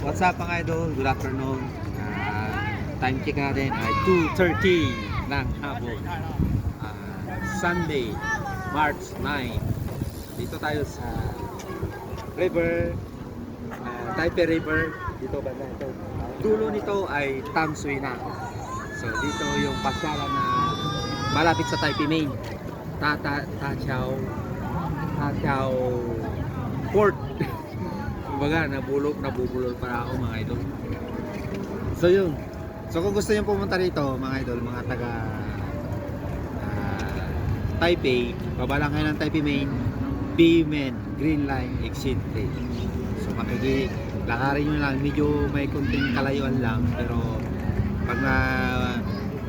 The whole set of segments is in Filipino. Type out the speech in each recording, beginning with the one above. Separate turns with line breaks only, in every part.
What's up mga idol? Good afternoon. Time check natin ay 2:30 ng hapon. Sunday, March 9. Dito tayo sa river, Taipei River. Dito banda ito. Dulo nito ay Tam Sui na. So dito yung pasyalan na malapit sa Taipei Main. Tatiao Port. Kumbaga, nabubulol para ako mga idol. So yun. So kung gusto niyo pumunta rito mga idol, mga taga Taipei, baba lang kayo ng Taipei Main, Bimen, Green Line, Exit 3. So lakarin nyo lang, medyo may konting kalayuan lang, pero pag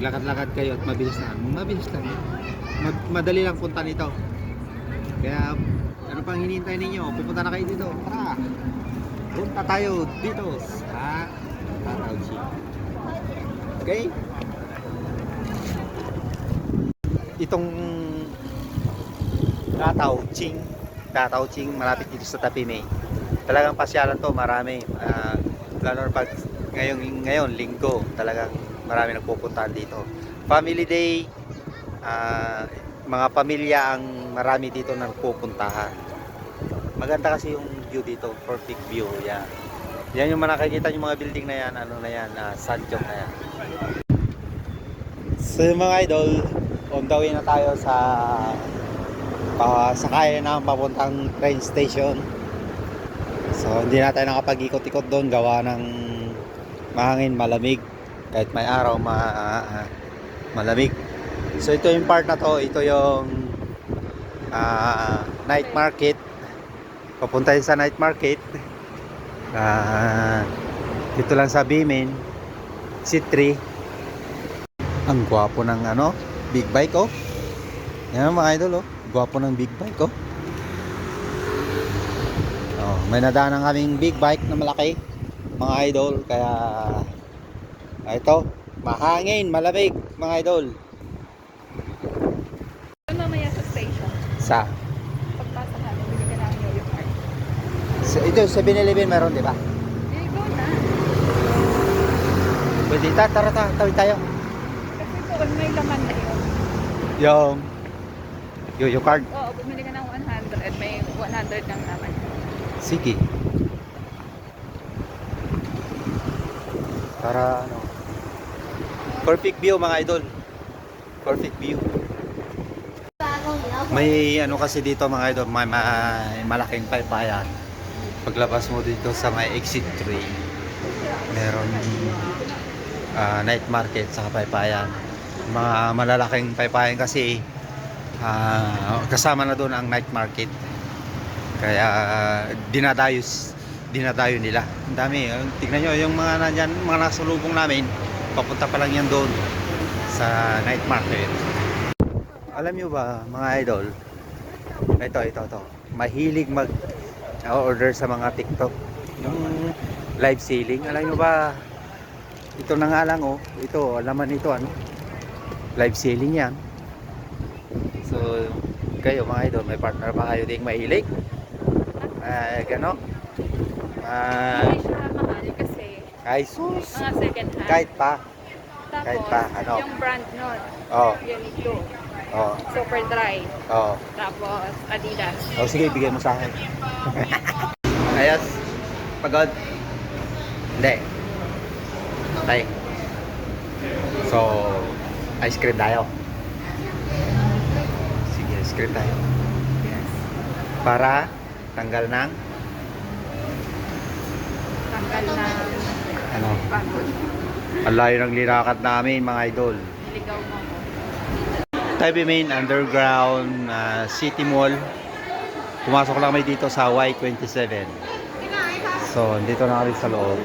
lakad-lakad kayo at mabilis lang. Madali lang punta nito. Kaya ano pang hinihintay ninyo? Pupunta na kayo dito. Tara! Punta tayo dito sa Tatauching. Okay? Itong Tatauching malapit dito sa Taipei Main. Talagang pasyalan to, marami. Lalo pag ngayon linggo, talagang marami nagpupuntahan dito. Family day, mga pamilya ang marami dito na nagpupuntahan. Maganda kasi yung view dito, perfect view. Yan. Yan yung nakikita yung mga building na yan, ano na yan, Sanjong na yan. So mga idol, on the way na tayo sa sakay na papuntang train station. So hindi na tayo nakapag-ikot-ikot doon, gawa ng mahangin, malamig. Kahit may araw, malamig. So ito yung part na to, ito yung night market. Papunta sa night market. Dito lang sa Bimen, C3. Ang gwapo ng big bike oh. Yan mga idol oh. Gwapo ng big bike oh. May nadaanan kaming big bike na malaki mga idol, kaya ito, mahangin, malamig mga idol.
Mamaya sa station.
Sa?
Pagpasok natin, bili ka namin yung card.
So, ito, 7-Eleven meron, di ba?
Go na.
Pwede, tara, tawid tayo.
Kasi po, may laman na yun.
Yung card.
Oo, bumili ka ng 100, may 100 ng naman.
Sige. Para perfect view mga idol. Perfect view. May kasi dito mga idol, may malaking paypayan. Paglabas mo dito sa may exit 3, meron night market sa paypayan. Mga malalaking paypayan kasi kasama na doon ang night market. Kaya dinadayo nila. Ang dami. Tignan nyo yung mga nandyan, mga nasulubong namin, papunta pa lang yan doon sa night market. Alam nyo ba mga idol, ito mahilig mag-order sa mga TikTok, yung live selling. Alam nyo ba, ito na nga lang oh, ito, alaman nito live selling yan. So kayo mga idol, may partner ba kayo ding mahilig? Gano?
Hindi siya mahal kasi
Ay sus,
mga second hand.
kahit pa
Tapos, yung brand nun, Uniqlo, Super Dry, tapos Adidas.
Sige, bigay mo sa akin. Ayos, pagod. Hindi. Tay. So, ice cream tayo. Sige, ice cream tayo.
Yes.
Para tanggal ng
Pagod.
ang layo ng linakad namin mga idol.
Niligaw mo ko.
Taipei Main Underground City Mall. Pumasok lang kami dito sa Y27. So, dito na kami sa loob.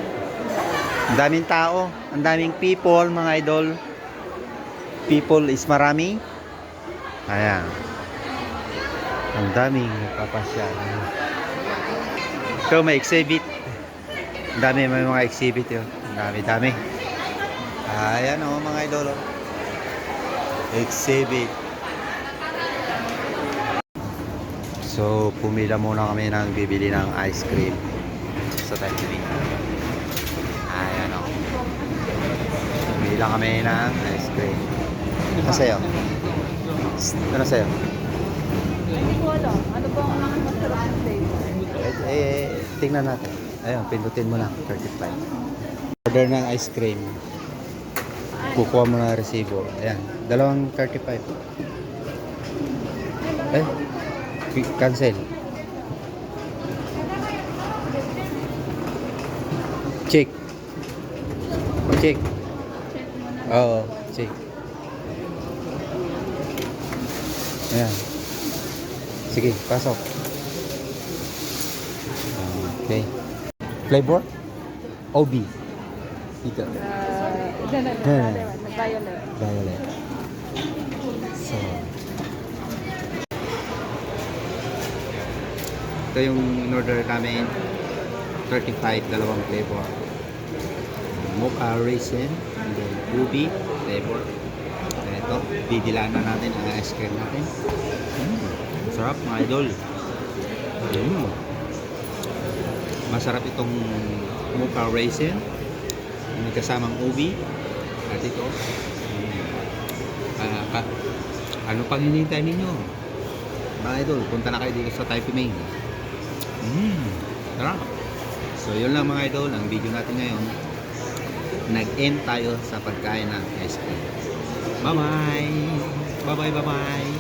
Ang daming tao, ang daming people mga idol. People is marami. Ayan. Ang daming nagpapasyal. Ito may exhibit. Ang dami, may mga exhibit yun. Ang dami. Ayan o mga idol. Exhibit. So, pumila muna kami ng bibili ng ice cream sa Taipei. Bilang kami ng ice cream. Ano sa'yo? Ano sa'yo?
Hindi ko alam. Ano ba ang mga masarap na flavor?
Tingnan natin. Ayun, pindutin mo na. 35. Order ng ice cream. Kukuha mo na resibo. Ayan, dalawang 35. Cancel. Check. Check. Oo, check. Ayan. Sige, pasok. Okay. Flavor? OB. Dito.
Violet.
Violet. So. Ito yung in-order namin. 35, dalawang flavor. Mocha raisin, and then ubi flavor. Ito, didilaan na natin ang ice cream natin. Sarap mga idol. Masarap itong mocha raisin. May kasamang ubi. At ito, ano pang hinihintay ninyo? Mga idol, punta na kayo dito sa Taipei Main. Sarap. So yun lang mga idol, ang video natin ngayon. Nag-end tayo sa pagkain ng ice cream. Bye bye! Bye bye! Bye bye!